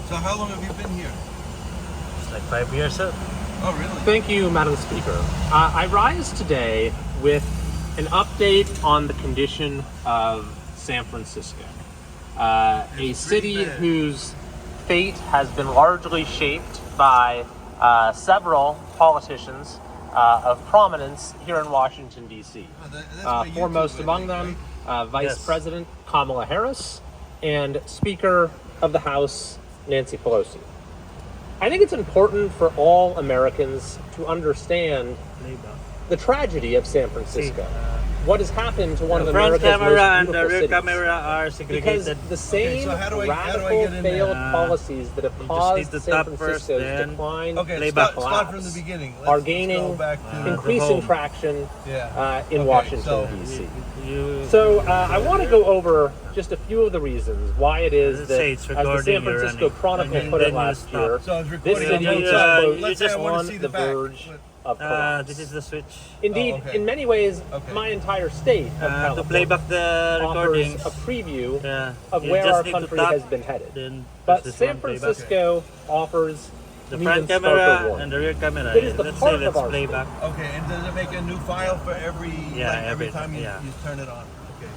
So how long have you been here? It's like 5 years, sir. Oh, really? Thank you, Madam Speaker. I rise today with an update on the condition of San Francisco, a city whose fate has been largely shaped by several politicians of prominence here in Washington, D.C. Foremost among them, Vice President Kamala Harris and Speaker of the House Nancy Pelosi. I think it's important for all Americans to understand the tragedy of San Francisco. What has happened to one of America's most beautiful and the rear cities. camera are segregated. Because the same radical in failed there? policies that have you just caused need to San tap Francisco's first, then decline Okay, and start from the beginning. are Let's go gaining back to increasing home. traction in Okay, Washington, so D.C. You, So I want to go over just a few of the reasons why it is Let's that, say it's as the San recording, you're Francisco running. Chronicle And put it then you last stop. year, So I was this recording city on is one side. you Let's say I on want to see the the back. verge of collapse. this is the switch. Indeed, Oh, okay. in many ways, Okay. my entire state of To California play back the recordings. offers a preview Yeah, of you where just our need to country tap, has been headed. Then But press this San one, playback. Francisco offers The an front even camera starker one. and the rear camera. It is the Let's heart say of let's our play state. back. Okay, and does it make a new file for every Yeah, every every time you, yeah. you turn it on? Okay.